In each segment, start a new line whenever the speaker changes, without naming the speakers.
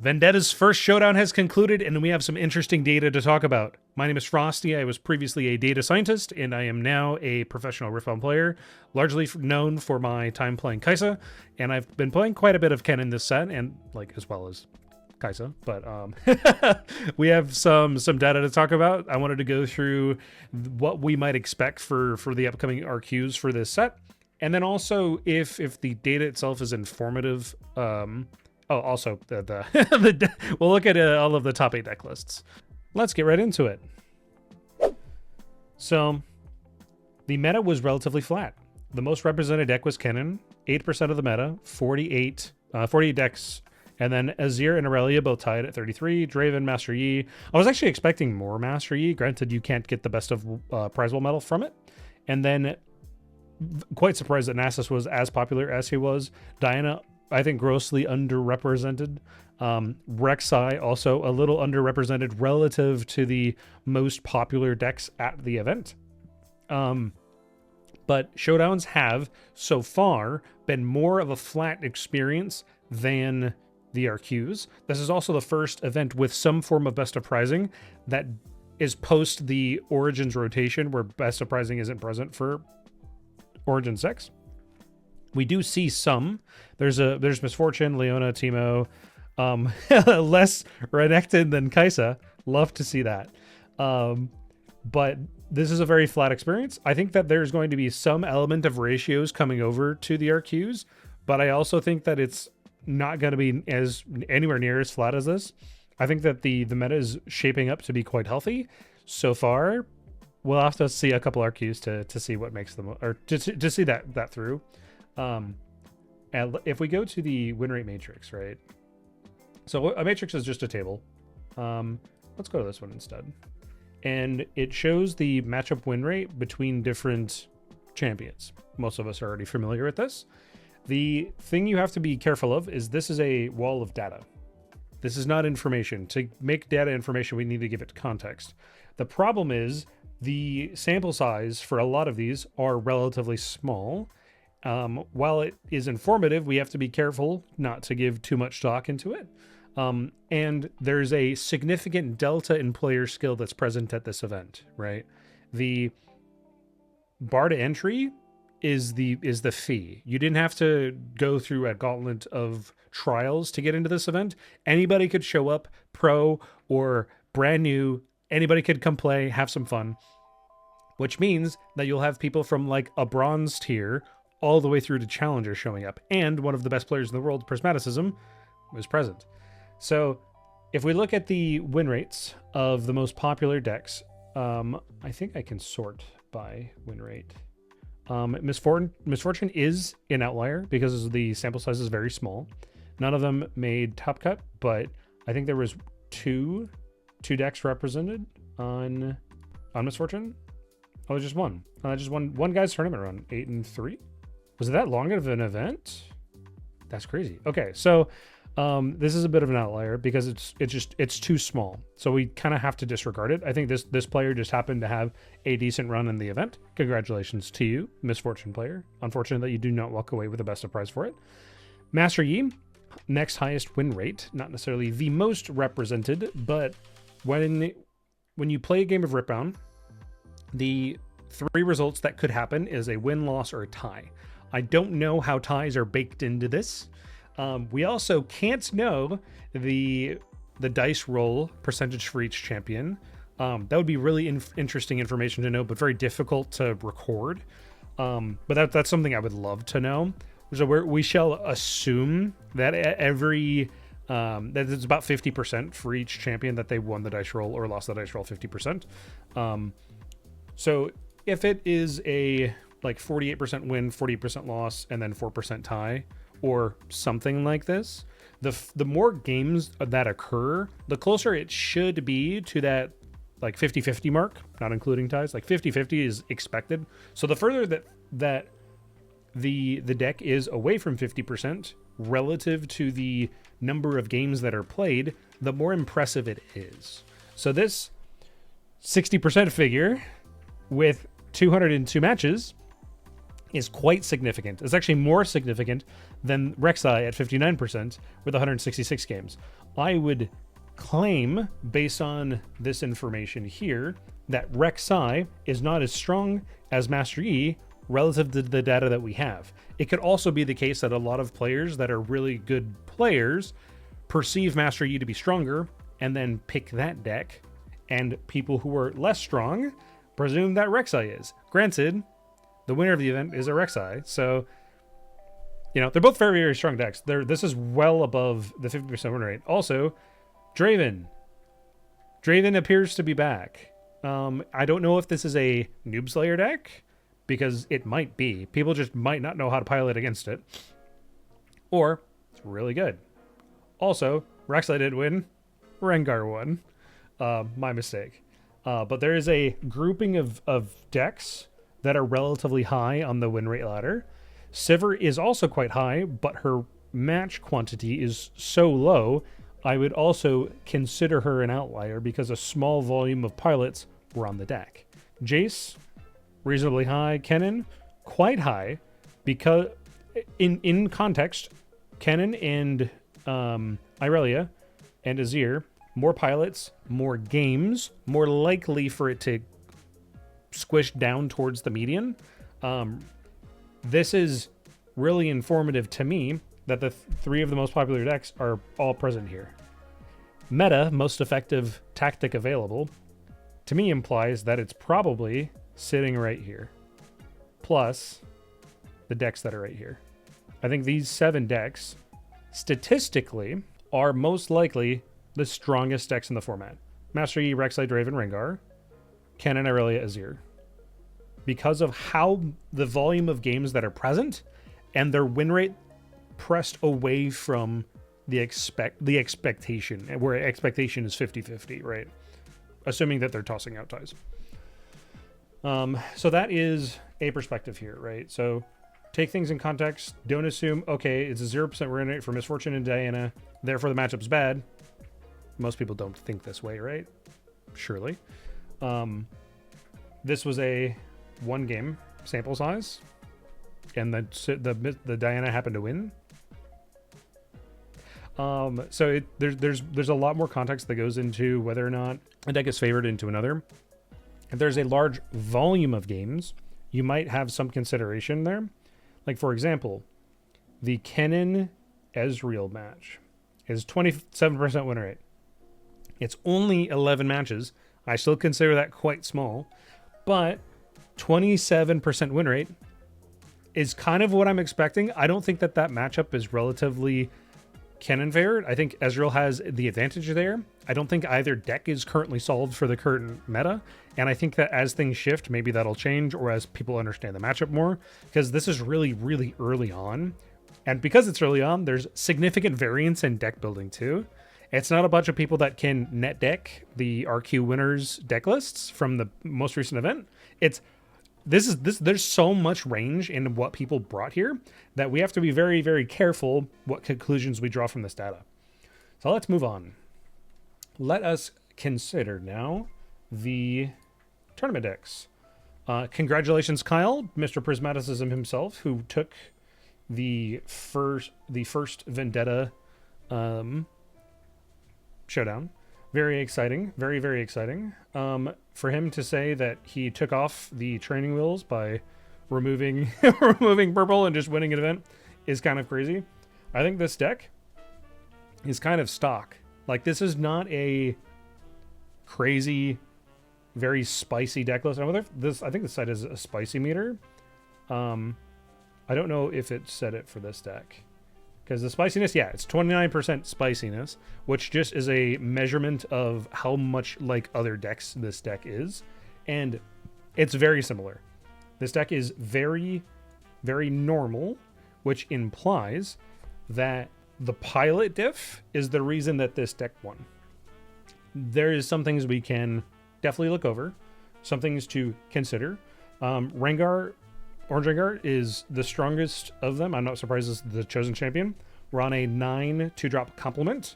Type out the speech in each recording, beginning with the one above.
Vendetta's first showdown has concluded, and we have some interesting data to talk about. My name is Frosty. I was previously a data scientist, and I am now a professional Riftbound player, largely known for my time playing Kai'Sa, and I've been playing quite a bit of Kennen this set, and as well as Kai'Sa, but we have some data to talk about. I wanted to go through what we might expect for the upcoming RQs for this set, and then also if the data itself is informative. Also, we'll look at all of the top 8 deck lists. Let's get right into it. So, the meta was relatively flat. The most represented deck was Kennen, 8% of the meta, 48 decks, and then Azir and Aurelia both tied at 33, Draven, Master Yi. I was actually expecting more Master Yi, granted you can't get the best of Prizewell medal from it. And then, quite surprised that Nasus was as popular as he was. Diana, I think, grossly underrepresented. Rek'Sai also a little underrepresented relative to the most popular decks at the event. But showdowns have, so far, been more of a flat experience than the RQs. This is also the first event with some form of best of prizing that is post the Origins rotation, where best of prizing isn't present for Origin 6. We do see some. There's Misfortune, Leona, Teemo, less Renekton than Kai'Sa. Love to see that. But this is a very flat experience. I think that there's going to be some element of ratios coming over to the RQs, but I also think that it's not going to be anywhere near as flat as this. I think that the meta is shaping up to be quite healthy so far. We'll have to see a couple RQs to see what makes them, or to see that through. And if we go to the win rate matrix, right? So a matrix is just a table. Let's go to this one instead. And it shows the matchup win rate between different champions. Most of us are already familiar with this. The thing you have to be careful of is this is a wall of data. This is not information. To make data information, we need to give it context. The problem is the sample size for a lot of these are relatively small. While it is informative, we have to be careful not to give too much stock into it. And there's a significant delta in player skill that's present at this event, right? The bar to entry is the fee. You didn't have to go through a gauntlet of trials to get into this event. Anybody could show up, pro or brand new. Anybody could come play, have some fun, which means that you'll have people from like a bronze tier all the way through to challenger showing up. And one of the best players in the world, Prismaticism, was present. So if we look at the win rates of the most popular decks, I think I can sort by win rate. Misfortune is an outlier because the sample size is very small. None of them made top cut, but I think there was two decks represented on Misfortune. Oh, just one. Just one guy's tournament run, 8-3. Was it that long of an event? That's crazy. Okay, so this is a bit of an outlier because it's too small. So we kind of have to disregard it. I think this player just happened to have a decent run in the event. Congratulations to you, Misfortune player. Unfortunate that you do not walk away with the best of prize for it. Master Yi, next highest win rate. Not necessarily the most represented, but when you play a game of Ripbound, the 3 results that could happen is a win, loss, or a tie. I don't know how ties are baked into this. We also can't know the dice roll percentage for each champion. That would be really interesting information to know, but very difficult to record. But that's something I would love to know. So we shall assume that that it's about 50% for each champion that they won the dice roll or lost the dice roll 50%. So if it is a like 48% win, 40% loss, and then 4% tie, or something like this, the more games that occur, the closer it should be to that like 50-50 mark, not including ties. Like 50-50 is expected. So the further that the deck is away from 50% relative to the number of games that are played, the more impressive it is. So this 60% figure with 202 matches is quite significant. It's actually more significant than Rek'Sai at 59% with 166 games. I would claim, based on this information here, that Rek'Sai is not as strong as Master Yi relative to the data that we have. It could also be the case that a lot of players that are really good players perceive Master Yi to be stronger and then pick that deck, and people who are less strong presume that Rek'Sai is. Granted, the winner of the event is a Rek'Sai, so you know, they're both very, very strong decks. This is well above the 50% win rate. Also, Draven. Draven appears to be back. I don't know if this is a Noob Slayer deck, because it might be. People just might not know how to pilot against it. Or, it's really good. Also, Rek'Sai did win. Rengar won. My mistake. But there is a grouping of decks that are relatively high on the win rate ladder. Sivir is also quite high, but her match quantity is so low, I would also consider her an outlier because a small volume of pilots were on the deck. Jace, reasonably high. Kennen, quite high, because in context, Kennen and Irelia and Azir, more pilots, more games, more likely for it to squish down towards the median. This is really informative to me that the three of the most popular decks are all present here. Meta, most effective tactic available, to me implies that it's probably sitting right here. Plus the decks that are right here. I think these 7 decks, statistically, are most likely the strongest decks in the format. Master Yi, Rek'Sai, Draven, Rengar, Kennen, Irelia, Azir. Because of how the volume of games that are present and their win rate pressed away from the expectation, where expectation is 50-50, right? Assuming that they're tossing out ties. So that is a perspective here, right? So take things in context. Don't assume, okay, it's a 0% win rate for Misfortune and Diana, therefore the matchup's bad. Most people don't think this way, right? Surely. This was a 1 game sample size, and the Diana happened to win. So there's a lot more context that goes into whether or not a deck is favored into another. If there's a large volume of games, you might have some consideration there. Like, for example, the Kennen Ezreal match is 27% win rate. It's only 11 matches. I still consider that quite small, but 27% win rate is kind of what I'm expecting. I don't think that matchup is relatively Kennen favored. I think Ezreal has the advantage there. I don't think either deck is currently solved for the current meta, and I think that as things shift, maybe that'll change, or as people understand the matchup more, because this is really, really early on. And because it's early on, there's significant variance in deck building too. It's not a bunch of people that can net deck the RQ winners deck lists from the most recent event. There's so much range in what people brought here that we have to be very, very careful what conclusions we draw from this data. So let's move on. Let us consider now the tournament decks. Congratulations, Kyle, Mr. Prismaticism himself, who took the first Vendetta Showdown. Very exciting. Very, very exciting. For him to say that he took off the training wheels by removing purple and just winning an event is kind of crazy. I think this deck is kind of stock. Like, this is not a crazy, very spicy deck list. I think the site is a spicy meter. I don't know if it said it for this deck. Because the spiciness, yeah, it's 29% spiciness, which just is a measurement of how much like other decks this deck is. And it's very similar. This deck is very, very normal, which implies that the pilot diff is the reason that this deck won. There is some things we can definitely look over, some things to consider. Rengar, Orange Rengar is the strongest of them. I'm not surprised as the chosen champion. We're on a 9 2-drop complement.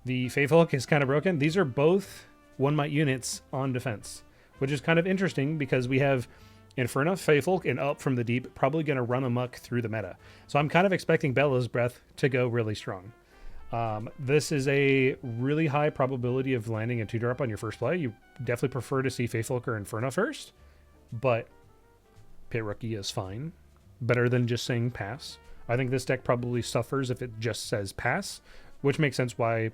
The Faithful Hook is kind of broken. These are both 1-might units on defense, which is kind of interesting because we have Inferno, Faithful, and Up from the Deep probably going to run amok through the meta. So I'm kind of expecting Bella's Breath to go really strong. This is a really high probability of landing a 2-drop on your first play. You definitely prefer to see Faithlooker or Inferno first, but Pit Rookie is fine. Better than just saying pass. I think this deck probably suffers if it just says pass, which makes sense why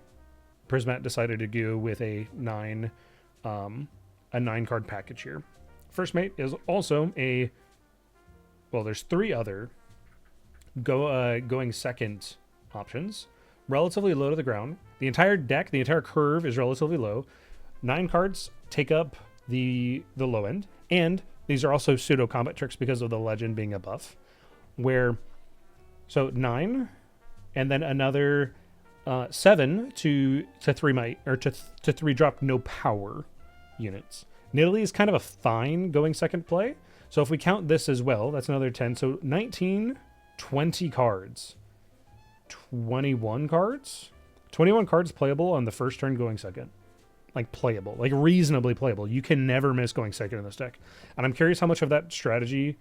Prismat decided to go with a 9 card package here. First Mate is also a, well, there's 3 other going second options. Relatively low to the ground. The entire deck, the entire curve is relatively low. 9 cards take up the low end, and these are also pseudo combat tricks because of the legend being a buff. Where, so 9, and then another 7 to 3 might, or to 3 drop no power units. Nidalee is kind of a fine going second play. So if we count this as well, that's another 10. So 19, 20 cards. 21 cards? 21 cards playable on the first turn going second. Like playable, like reasonably playable. You can never miss going second in this deck. And I'm curious how much of that strategy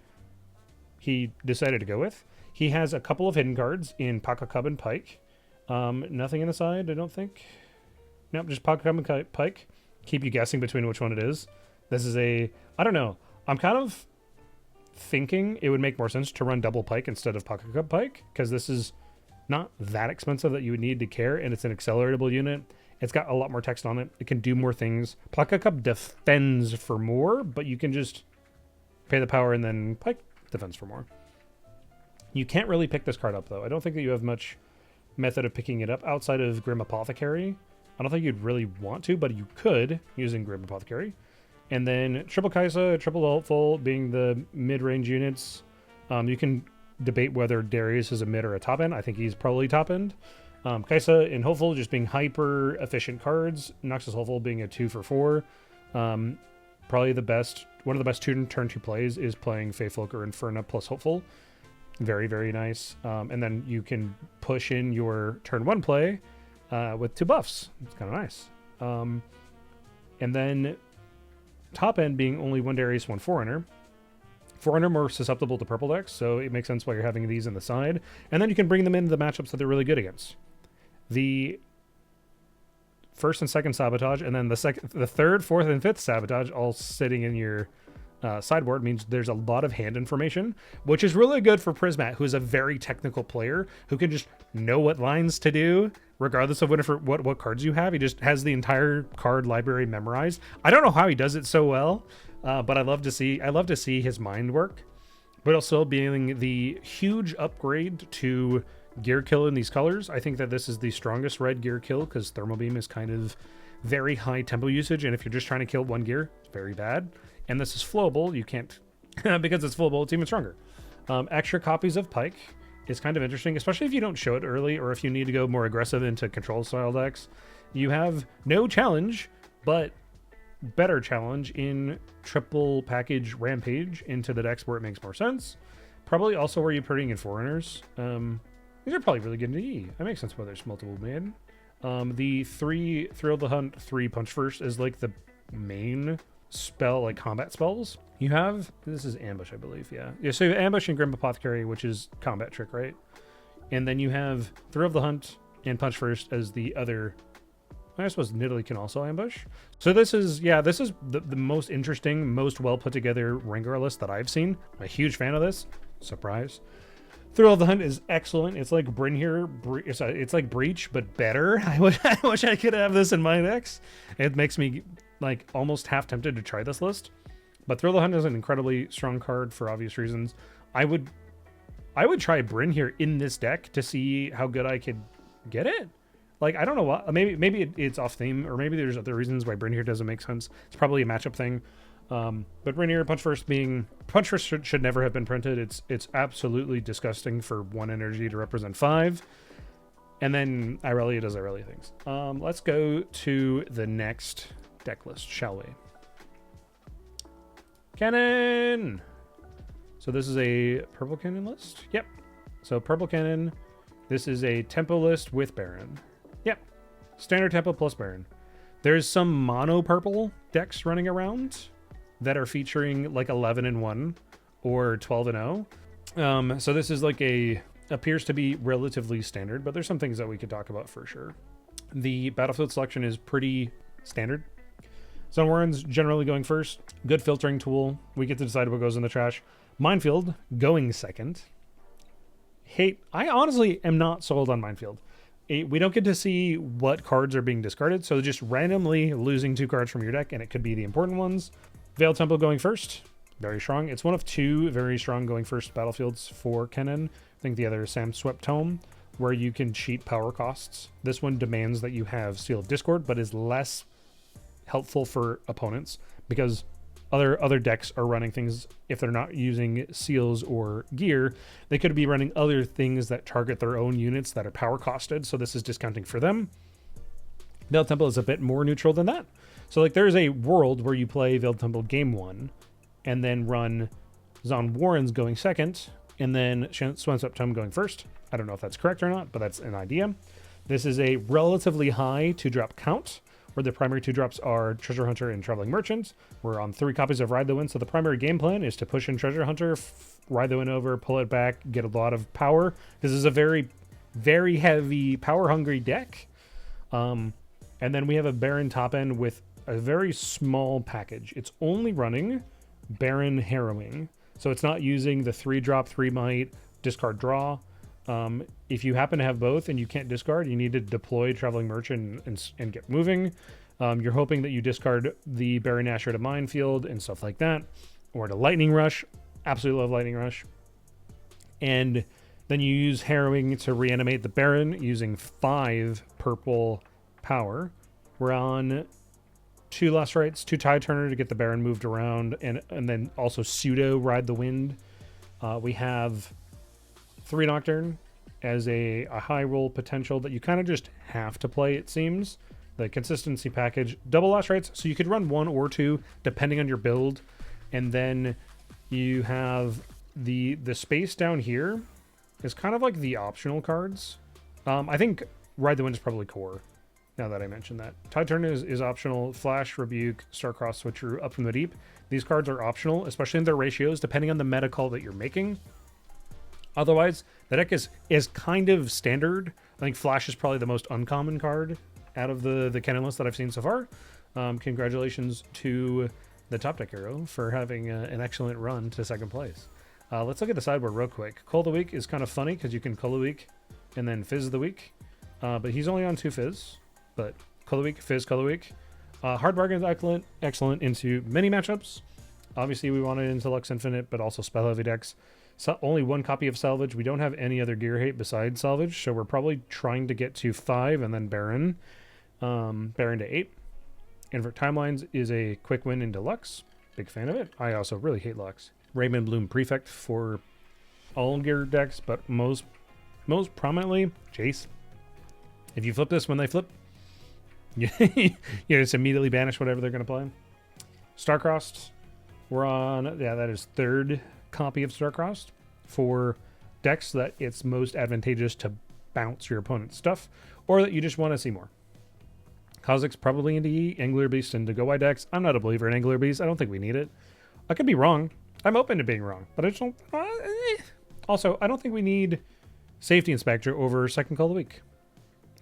he decided to go with. He has a couple of hidden cards in Pocket Cub and Pike. Nothing in the side, I don't think. Nope, just Pocket Cub and Pike. Keep you guessing between which one it is. This is a, I don't know. I'm kind of thinking it would make more sense to run double Pike instead of Pocket Cub Pike, because this is not that expensive that you would need to care, and it's an acceleratable unit. It's got a lot more text on it. It can do more things. Pocket Cub defends for more, but you can just pay the power and then Pike defends for more. You can't really pick this card up, though. I don't think that you have much method of picking it up outside of Grim Apothecary. I don't think you'd really want to, but you could using Grim Apothecary. And then Triple Kaisa, Triple Helpful being the mid-range units. You can debate whether Darius is a mid or a top end. I think he's probably top end. Kaisa and Hopeful just being hyper efficient cards. Noxus Hopeful being a 2 for 4. Probably the best, one of the best turn 2 plays is playing Faithlooker Inferno plus Hopeful. Very, very nice. And then you can push in your turn 1 play with 2 buffs. It's kind of nice. And then top end being only 1 Darius, 1 Forerunner. Forerunner more susceptible to purple decks, so it makes sense why you're having these in the side. And then you can bring them into the matchups that they're really good against. The first and second Sabotage, and then the third, fourth, and fifth Sabotage all sitting in your sideboard means there's a lot of hand information, which is really good for Prismat, who is a very technical player who can just know what lines to do, regardless of what cards you have. He just has the entire card library memorized. I don't know how he does it so well. But I love to see his mind work, but also being the huge upgrade to gear kill in these colors. I think that this is the strongest red gear kill because Thermal Beam is kind of very high tempo usage, and if you're just trying to kill 1 gear, it's very bad. And this is flowable. You can't because it's flowable. It's even stronger. Extra copies of Pike is kind of interesting, especially if you don't show it early or if you need to go more aggressive into control style decks. You have no challenge, but better challenge in triple package Rampage into the decks where it makes more sense. Probably also where you're putting in Foreigners. These are probably really good in E. That makes sense why there's multiple made. The 3 Thrill the Hunt, 3 Punch First is like the main spell, like combat spells. You have, this is Ambush, I believe, yeah. Yeah, so you have Ambush and Grim Apothecary, which is combat trick, right? And then you have Thrill of the Hunt and Punch First as the other. I suppose Nidalee can also ambush. So this is the most interesting, most well put together Rengar list that I've seen. I'm a huge fan of this. Surprise. Thrill of the Hunt is excellent. It's like it's like Breach, but better. I wish I could have this in my decks. It makes me like almost half tempted to try this list. But Thrill of the Hunt is an incredibly strong card for obvious reasons. I would try Bryn here in this deck to see how good I could get it. Like, I don't know what, maybe it's off theme, or maybe there's other reasons why Bryn here doesn't make sense. It's probably a matchup thing. But Bryn here, Punch First should never have been printed. It's absolutely disgusting for 1 energy to represent 5. And then Irelia does Irelia things. Let's go to the next deck list, shall we? Kennen! So this is a purple Kennen list? Yep. So purple Kennen, this is a tempo list with Baron. Yep. Standard tempo plus Baron. There's some mono purple decks running around that are featuring like 11-1 or 12-0. So this is like a appears to be relatively standard, but there's some things that we could talk about for sure. The battlefield selection is pretty standard. Zone Warren's generally going first. Good filtering tool. We get to decide what goes in the trash. Minefield going second. I honestly am not sold on Minefield. We don't get to see what cards are being discarded, so just randomly losing 2 cards from your deck, and it could be the important ones. Veiled Temple going first. Very strong. It's one of 2 very strong going first battlefields for Kennen. I think the other is Sam Swept Tome, where you can cheat power costs. This one demands that you have Seal of Discord, but is less helpful for opponents because other decks are running things. If they're not using seals or gear, they could be running other things that target their own units that are power costed, so this is discounting for them. Veiled Temple is a bit more neutral than that. So like there's a world where you play Veiled Temple game 1 and then run Zon Warrens going second and then Swanswept Tome going first. I don't know if that's correct or not, but that's an idea. This is a relatively high 2-drop count, where the primary 2 drops are Treasure Hunter and Traveling Merchant. We're on 3 copies of Ride the Wind, so the primary game plan is to push in Treasure Hunter, ride the wind over, pull it back, get a lot of power. This is a very, very heavy, power-hungry deck. And then we have a Baron top end with a very small package. It's only running Baron Harrowing, so it's not using the 3-drop, 3 might, discard draw. If you happen to have both and you can't discard, you need to deploy Traveling Merchant and get moving. You're hoping that you discard the Baron Asher to Minefield and stuff like that, or to Lightning Rush. Absolutely love Lightning Rush. And then you use Harrowing to reanimate the Baron using 5 purple power. We're on 2 Last Rites, 2 Tide Turner to get the Baron moved around, and then also pseudo Ride the Wind. We have 3 Nocturne as a high roll potential that you kind of just have to play, it seems. The consistency package, double Last Rites, so you could run 1 or 2 depending on your build. And then you have the space down here is kind of like the optional cards. I think Ride the Wind is probably core, now that I mentioned that. Tide Turn is optional. Flash, Rebuke, Starcross, Switcheroo, Up from the Deep. These cards are optional, especially in their ratios, depending on the meta call that you're making. Otherwise, the deck is kind of standard. I think Flash is probably the most uncommon card out of the Kennen list that I've seen so far. Congratulations to the TheTopDeckHero for having an excellent run to second place. Let's look at the sideboard real quick. Call of the Week is kind of funny because you can Call of the Week and then Fizz of the Week. But he's only on 2 Fizz. But Call of the Week, Fizz, Call of the Week. Hard Bargain is excellent into many matchups. Obviously, we want it into Lux Infinite, but also spell heavy decks. So only 1 copy of Salvage. We don't have any other gear hate besides Salvage, so we're probably trying to get to 5 and then Baron. Baron to 8. Invert Timelines is a quick win into Lux. Big fan of it. I also really hate Lux. Raymond Bloom Prefect for all gear decks, but most prominently Jace. If you flip this when they flip, you just immediately banish whatever they're going to play. Starcrossed. We're on, that is 3rd copy of Starcrossed for decks that it's most advantageous to bounce your opponent's stuff, or that you just want to see more. Kha'Zix probably into E, Angler Beast into Go Wide decks. I'm not a believer in Angler Beast. I don't think we need it. I could be wrong. I'm open to being wrong, but I just don't. Also, I don't think we need Safety Inspector over Second Call of the Week.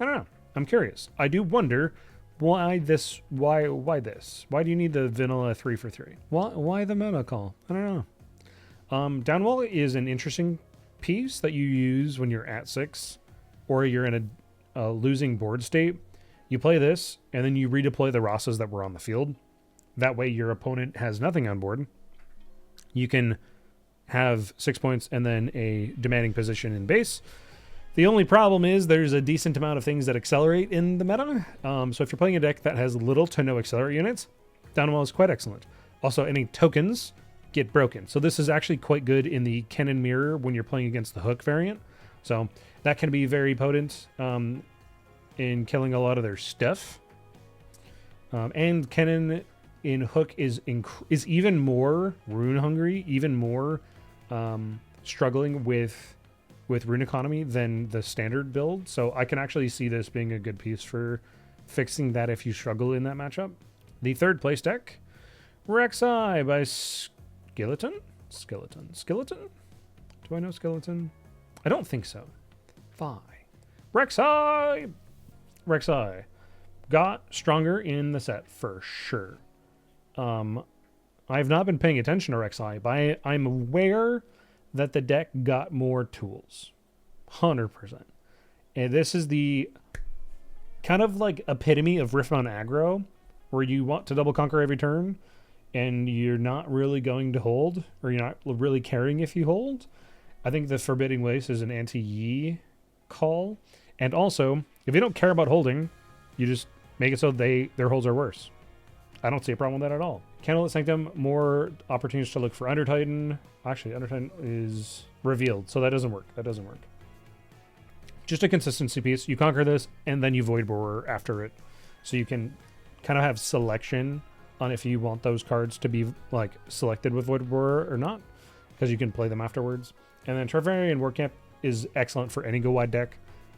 I don't know. I'm curious. I do wonder why this. Why this? Why do you need the vanilla 3 for 3? Why the meta call? I don't know. Downwall is an interesting piece that you use when you're at 6 or you're in a losing board state. You play this and then you redeploy the Rossas that were on the field. That way your opponent has nothing on board. You can have 6 points and then a demanding position in base. The only problem is there's a decent amount of things that accelerate in the meta. So if you're playing a deck that has little to no accelerate units, Downwall is quite excellent. Also, any tokens get broken. So this is actually quite good in the Kennen Mirror when you're playing against the Hook variant. So that can be very potent in killing a lot of their stuff. And Kennen in Hook is even more rune hungry, even more struggling with rune economy than the standard build. So I can actually see this being a good piece for fixing that if you struggle in that matchup. The 3rd place deck, Rek'Sai by Skilliton? Skilliton. Do I know Skilliton? I don't think so. Rek'Sai! Rek'Sai got stronger in the set for sure. I've not been paying attention to Rek'Sai, but I'm aware that the deck got more tools. 100%. And this is the kind of like epitome of Riftbound aggro, where you want to double conquer every turn, and you're not really going to hold, or you're not really caring if you hold. I think the Forbidding Waste is an anti-Yi call. And also, if you don't care about holding, you just make it so their holds are worse. I don't see a problem with that at all. Candlelit Sanctum, more opportunities to look for Under Titan. Actually, Under Titan is revealed, so that doesn't work. That doesn't work. Just a consistency piece. You conquer this, and then you Void Borer after it. So you can kind of have selection on if you want those cards to be like selected with Void Borer or not, because you can play them afterwards. And then Trevarian Warcamp is excellent for any go-wide deck.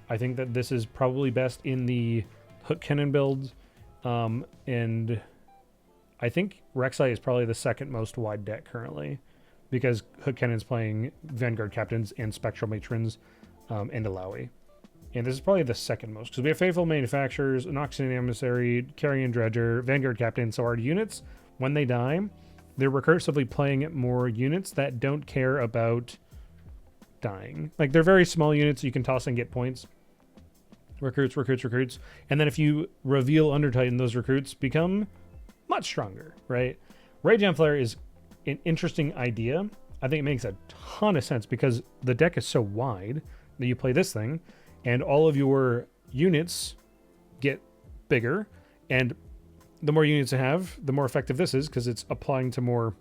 I think that this is probably best in the Hook Kennen build. And I think Rek'Sai is probably the second most wide deck currently, because Hook Kennen's playing Vanguard Captains and Spectral Matrons and Alawi. And this is probably the second most, because we have Faithful Manufacturers, Noxian Emissary, Carrion Dredger, Vanguard Captain. So our units, when they die, they're recursively playing more units that don't care about dying. Like, they're very small units you can toss and get points. Recruits. And then if you reveal Under Titan, those recruits become much stronger, right? Rayjam Flare is an interesting idea. I think it makes a ton of sense because the deck is so wide that you play this thing and all of your units get bigger, and the more units you have, the more effective this is because it's applying to more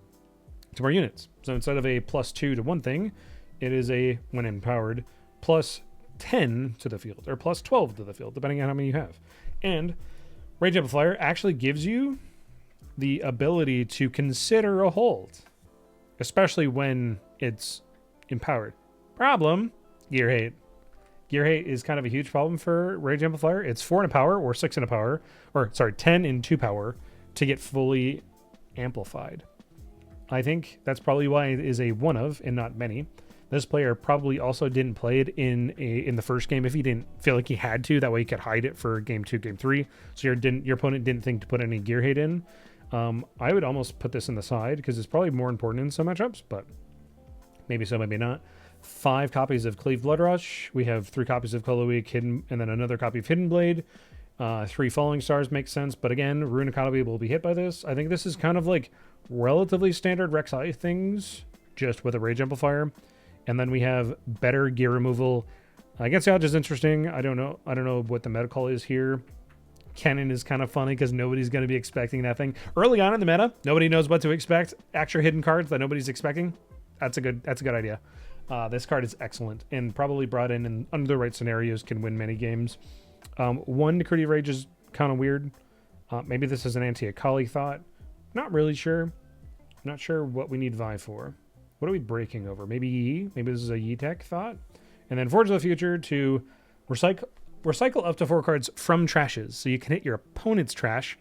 units. So instead of a +2 to one thing, it is a, when empowered, +10 to the field or +12 to the field, depending on how many you have. And Rage Amplifier actually gives you the ability to consider a hold, especially when it's empowered. Problem, Gear Hate. Gear Hate is kind of a huge problem for Rage Amplifier. It's 4 in a power or 6 in a power, or sorry, 10 in 2 power to get fully amplified. I think that's probably why it is a one of and not many. This player probably also didn't play it in the first game if he didn't feel like he had to. That way he could hide it for game 2, game 3. So your opponent didn't think to put any Gear Hate in. I would almost put this in the side because it's probably more important in some matchups, but maybe so, maybe not. 5 copies of Cleave Blood Rush. We have 3 copies of Koloweek Hidden, and then another copy of Hidden Blade. 3 Falling Stars makes sense, but again, Rune Economy will be hit by this. I think this is kind of like relatively standard Rek'Sai things, just with a Rage Amplifier. And then we have better gear removal. Against Yaj is interesting. I don't know what the meta call is here. Kennen is kind of funny because nobody's going to be expecting that thing. Early on in the meta, nobody knows what to expect. Extra hidden cards that nobody's expecting. That's a good idea. This card is excellent and probably brought in under the right scenarios can win many games. 1 Decree of Rage is kind of weird. Maybe this is an anti-Akali thought. Not really sure. Not sure what we need Vi for. What are we breaking over? Maybe Yi? Maybe this is a Yi tech thought. And then Forge of the Future to recycle up to 4 cards from trashes. So you can hit your opponent's trash.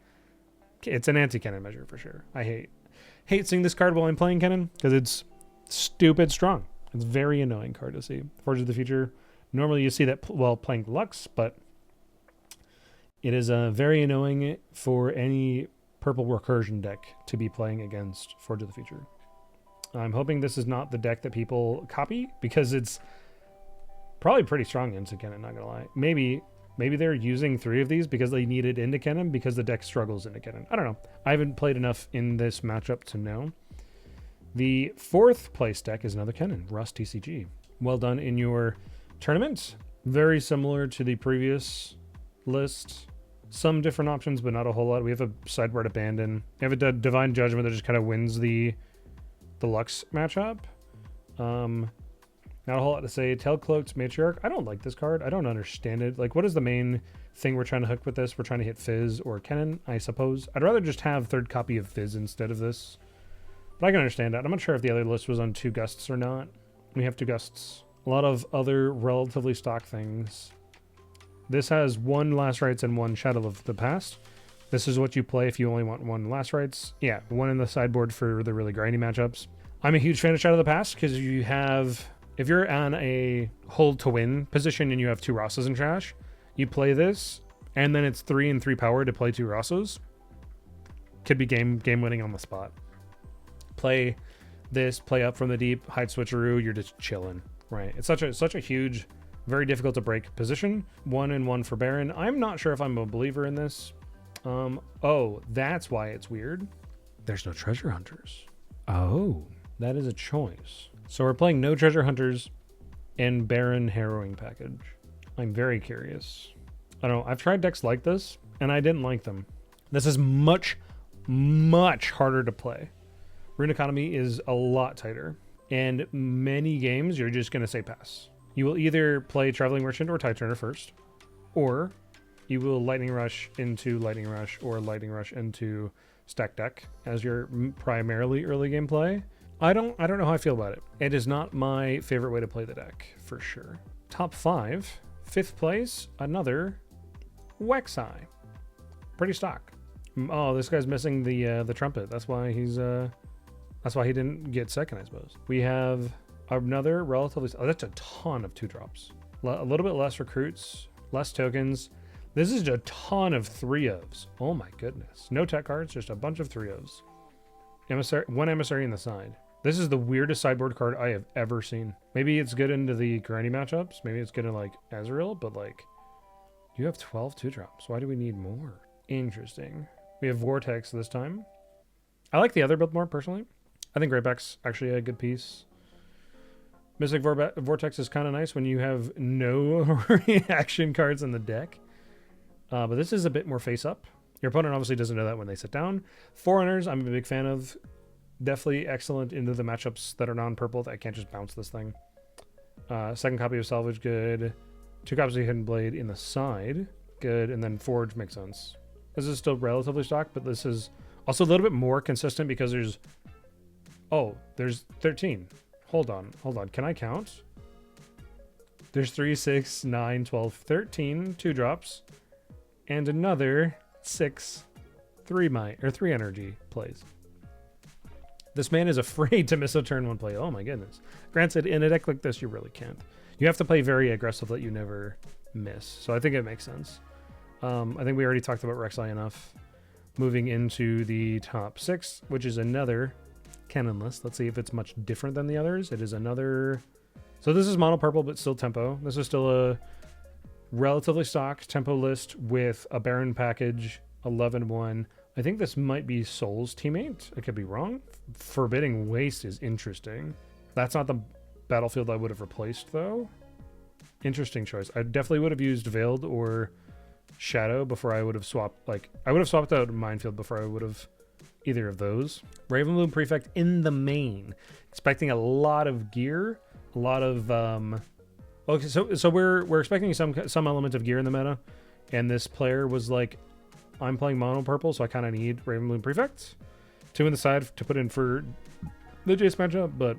It's an anti-Kennen measure for sure. I hate seeing this card while I'm playing Kennen because it's stupid strong. It's a very annoying card to see. Forge of the Future. Normally you see that while playing Lux, but it is very annoying for any purple recursion deck to be playing against Forge of the Future. I'm hoping this is not the deck that people copy because it's probably pretty strong into Kennen, not gonna lie. Maybe they're using 3 of these because they need it into Kennen because the deck struggles into Kennen. I don't know. I haven't played enough in this matchup to know. The 4th place deck is another Kennen, RussTCG. Well done in your tournament. Very similar to the previous list. Some different options, but not a whole lot. We have a Sideboard Abandon. We have a Divine Judgment that just kind of wins the Lux matchup. Not a whole lot to say. Tailcloaked Matriarch. I don't like this card. I don't understand it. Like, what is the main thing we're trying to hook with this? We're trying to hit Fizz or Kennen, I suppose. I'd rather just have 3rd copy of Fizz instead of this. But I can understand that. I'm not sure if the other list was on 2 Gusts or not. We have 2 Gusts. A lot of other relatively stock things. This has 1 Last Rites and 1 Shadow of the Past. This is what you play if you only want 1 Last Rites. Yeah, 1 in the sideboard for the really grindy matchups. I'm a huge fan of Shadow of the Past because you have If you're on a hold to win position and you have 2 Rosses in trash, you play this, and then it's 3 and 3 power to play 2 Rossos. Could be game winning on the spot. Play this, play up from the deep, hide switcheroo, you're just chilling, right? It's such a huge, very difficult to break position. 1 and 1 for Baron. I'm not sure if I'm a believer in this. Oh, that's why it's weird. There's no treasure hunters. Oh, that is a choice. So we're playing no treasure hunters and Baron harrowing package. I'm very curious. I don't know. I've tried decks like this and I didn't like them. This is much harder to play. Rune Economy is a lot tighter, and many games you're just going to say pass. You will either play Traveling Merchant or Tide Turner first, or you will Lightning Rush into Lightning Rush or Lightning Rush into Stack Deck as your primarily early game play. I don't know how I feel about it. It is not my favorite way to play the deck, for sure. Top 5, 5th place, another Wexai. Pretty stock. Oh, this guy's missing the trumpet. That's why he's that's why he didn't get second, I suppose. We have another relatively... Oh, that's a ton of 2-drops. A little bit less recruits, less tokens. This is a ton of 3-ofs. Oh my goodness. No tech cards, just a bunch of 3-ofs. Emissary, 1 emissary in the side. This is the weirdest sideboard card I have ever seen. Maybe it's good into the granny matchups. Maybe it's good in like Ezreal, but like you have 12 2-drops. Why do we need more? Interesting. We have Vortex this time. I like the other build more personally. I think Greyback's actually a good piece. Mystic Vortex is kind of nice when you have no reaction cards in the deck. But this is a bit more face up. Your opponent obviously doesn't know that when they sit down. Foreigners, I'm a big fan of. Definitely excellent into the matchups that are non-purple. I can't just bounce this thing. Second copy of Salvage, good. 2 copies of Hidden Blade in the side, good. And then Forge makes sense. This is still relatively stock, but this is also a little bit more consistent because there's... Oh, there's 13. Hold on. Can I count? There's 3, 6, 9, 12, 13 2-drops. And another 6 3 energy plays. This man is afraid to miss a turn 1 play. Oh my goodness. Granted, in a deck like this, you really can't. You have to play very aggressive that you never miss. So I think it makes sense. I think we already talked about Rek'Sai enough. Moving into the top 6, which is another Kennen list. Let's see if it's much different than the others. It is another... So this is mono purple, but still tempo. This is still a relatively stock tempo list with a Baron package, 11-1. I think this might be Soul's teammate. I could be wrong. Forbidding Waste is interesting. That's not the battlefield I would have replaced, though. Interesting choice. I definitely would have used Veiled or Shadow before I would have swapped... Like, I would have swapped out Minefield before I would have either of those. Ravenloom Prefect in the main. Expecting a lot of gear. A lot of... Okay, so we're expecting some element of gear in the meta. And this player was like... I'm playing mono purple, so I kind of need Ravenloom Prefect. 2 in the side to put in for the Jace matchup, but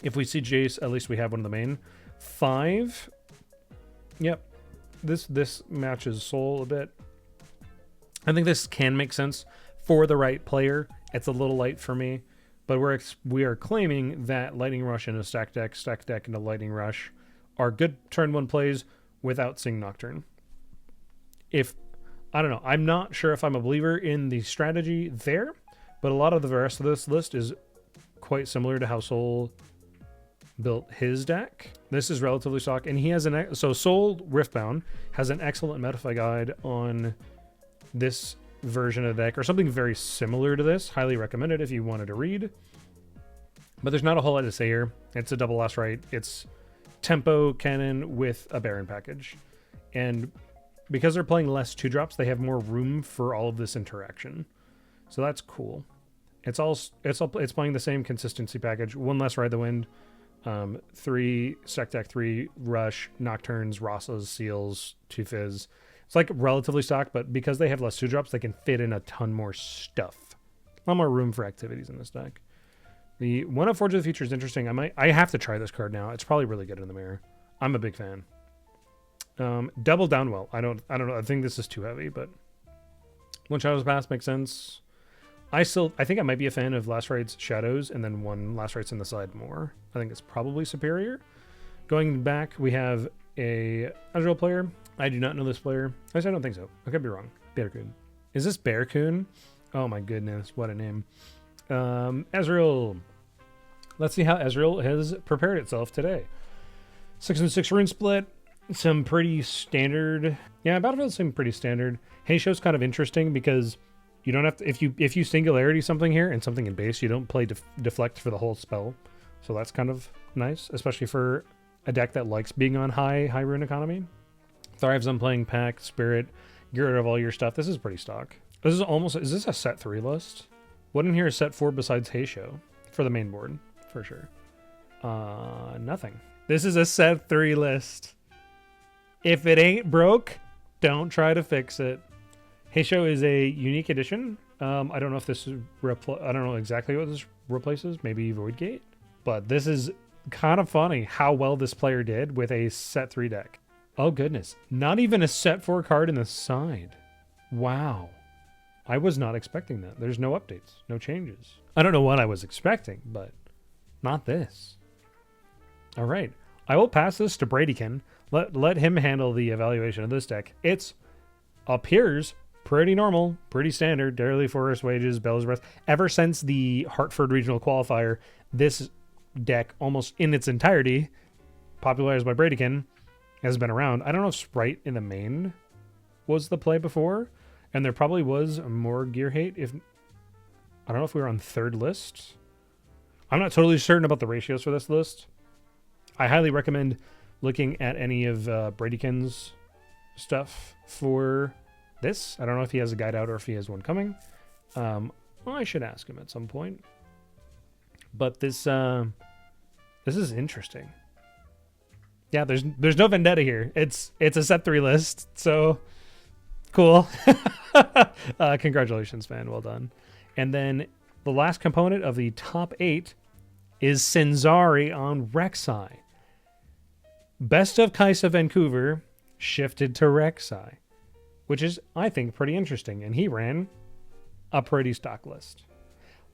if we see Jace, at least we have one in the main. 5. Yep. This matches Soul a bit. I think this can make sense for the right player. It's a little light for me, but we are claiming that Lightning Rush and a Stack Deck and a Lightning Rush are good turn 1 plays without seeing Nocturne. I don't know. I'm not sure if I'm a believer in the strategy there, but a lot of the rest of this list is quite similar to how Soul built his deck. This is relatively stock, and he has so Soul Riftbound has an excellent Metafy guide on this version of the deck, or something very similar to this. Highly recommended if you wanted to read. But there's not a whole lot to say here. It's a double last right. It's tempo Kennen with a Baron package, and because they're playing less 2-drops, they have more room for all of this interaction. So that's cool. It's playing the same consistency package. 1 less Ride the Wind, 3 Stack Deck, 3 Rush, Nocturnes, Rossas, Seals, 2 Fizz. It's like relatively stock, but because they have less 2-drops, they can fit in a ton more stuff. A lot more room for activities in this deck. The One of Forge of the Future is interesting. I have to try this card now. It's probably really good in the mirror. I'm a big fan. Double Downwell. I don't know. I think this is too heavy, but One Shadow's Pass makes sense. I think I might be a fan of Last Rites Shadows and then one Last Rites in the Side more. I think it's probably superior. Going back, we have a Ezreal player. I do not know this player. I don't think so. I could be wrong. Berkunn. Is this Berkunn? Oh my goodness, what a name. Ezreal. Let's see how Ezreal has prepared itself today. 6-6 rune split. Some pretty standard. Yeah, Battlefield seems pretty standard. Heishow's kind of interesting because you don't have to, if you singularity something here and something in base, you don't play deflect for the whole spell. So that's kind of nice, especially for a deck that likes being on high rune economy. Thrives on playing Pact, Spirit, get rid of all your stuff. This is pretty stock. Is this a set 3 list? What in here is set 4 besides Heisho for the main board? For sure. Nothing. This is a set 3 list. If it ain't broke, don't try to fix it. Heisho is a unique addition. I don't know if this is I don't know exactly what this replaces. Maybe Void Gate. But this is kind of funny how well this player did with a set 3 deck. Oh goodness. Not even a set 4 card in the side. Wow. I was not expecting that. There's no updates, no changes. I don't know what I was expecting, but not this. All right. I will pass this to Berkunn. Let him handle the evaluation of this deck. It appears pretty normal, pretty standard. Daily Forest Wages, Bell's Breath. Ever since the Hartford Regional Qualifier, this deck, almost in its entirety, popularized by Berkunn, has been around. I don't know if Sprite in the main was the play before, and there probably was more gear hate. I don't know if we were on 3rd list. I'm not totally certain about the ratios for this list. I highly recommend looking at any of Berkunn's stuff for this. I don't know if he has a guide out or if he has one coming. I should ask him at some point. But this is interesting. Yeah, there's no vendetta here. It's a set 3 list, so cool. Congratulations, man. Well done. And then the last component of the top 8 is Sinzari on Rek'Sai. Best of Kaisa Vancouver shifted to Rek'Sai, which is, I think, pretty interesting. And he ran a pretty stock list.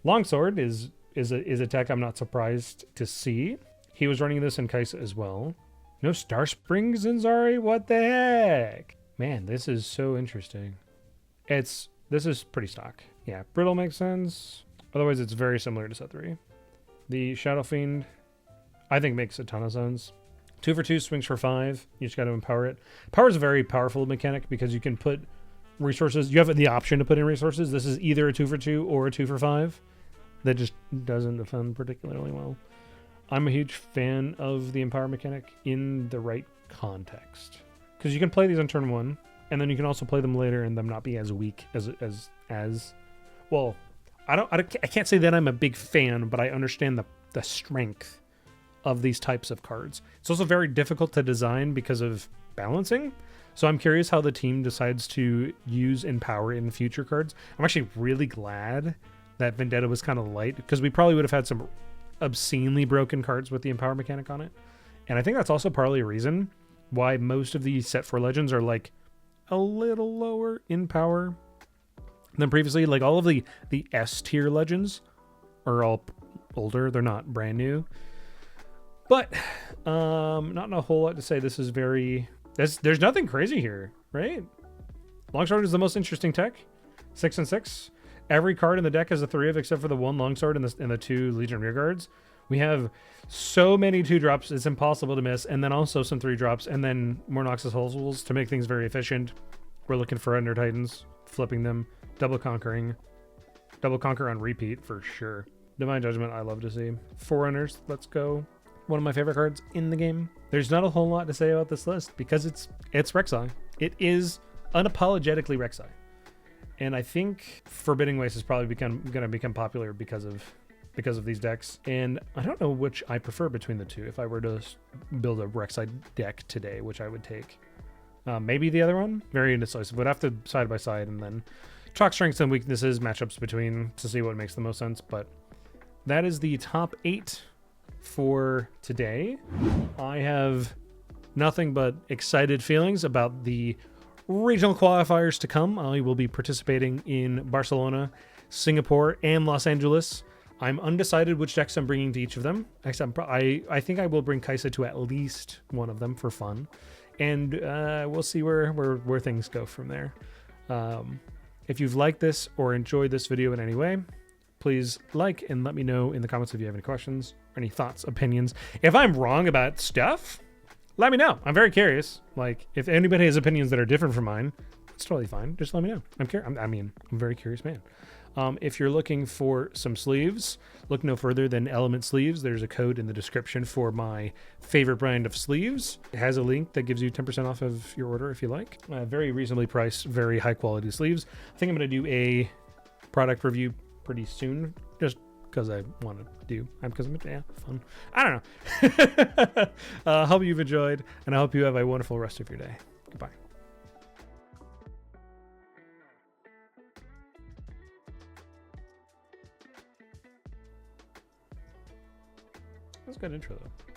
Longsword is a tech I'm not surprised to see. He was running this in Kaisa as well. No Star Springs Sinzari? What the heck? Man, this is so interesting. This is pretty stock. Yeah, Brittle makes sense. Otherwise, it's very similar to set 3. The Shadow Fiend, I think, makes a ton of sense. 2 for 2, swings for 5. You just got to empower it. Power is a very powerful mechanic because you can put resources. You have the option to put in resources. This is either a 2 for 2 or a 2 for 5. That just doesn't defend particularly well. I'm a huge fan of the empower mechanic in the right context. Because you can play these on turn 1, and then you can also play them later and them not be as weak as well. I can't say that I'm a big fan, but I understand the strength of these types of cards. It's also very difficult to design because of balancing. So I'm curious how the team decides to use Empower in future cards. I'm actually really glad that Vendetta was kind of light because we probably would have had some obscenely broken cards with the Empower mechanic on it. And I think that's also partly a reason why most of the set 4 legends are like a little lower in power than previously. Like all of the S tier legends are all older. They're not brand new. But not a whole lot to say. This is there's nothing crazy here, right? Longsword is the most interesting tech. 6-6. Every card in the deck has a 3 of except for the 1 Longsword and the 2 Legion Rearguards. We have so many 2-drops, it's impossible to miss. And then also some 3-drops, and then more Noxus Holes to make things very efficient. We're looking for Under Titans, flipping them, double conquer on repeat for sure. Divine Judgment, I love to see. Forerunners, let's go. One of my favorite cards in the game. There's not a whole lot to say about this list because it's Rek'Sai. It is unapologetically Rek'Sai. And I think Forbidding Waste is probably going to become popular because of these decks. And I don't know which I prefer between the two. If I were to build a Rek'Sai deck today, which I would take. Maybe the other one? Very indecisive. Would have to side by side and then talk strengths and weaknesses, matchups between to see what makes the most sense. But that is the top 8 for today. I have nothing but excited feelings about the regional qualifiers to come. I will be participating in Barcelona Singapore, and Los Angeles. I'm undecided which decks I'm bringing to each of them. I think I will bring Kaisa to at least one of them for fun, and we'll see where things go from there. If you've liked this or enjoyed this video in any way, please like and let me know in the comments if you have any questions or any thoughts, opinions. If I'm wrong about stuff, let me know. I'm very curious. Like, if anybody has opinions that are different from mine, it's totally fine. Just let me know. I'm a very curious man. If you're looking for some sleeves, look no further than Element Sleeves. There's a code in the description for my favorite brand of sleeves. It has a link that gives you 10% off of your order if you like. Very reasonably priced, very high quality sleeves. I think I'm going to do a product review pretty soon, just because I want to do. Because I'm fun. I don't know. Hope you've enjoyed, and I hope you have a wonderful rest of your day. Goodbye. That's a good intro, though.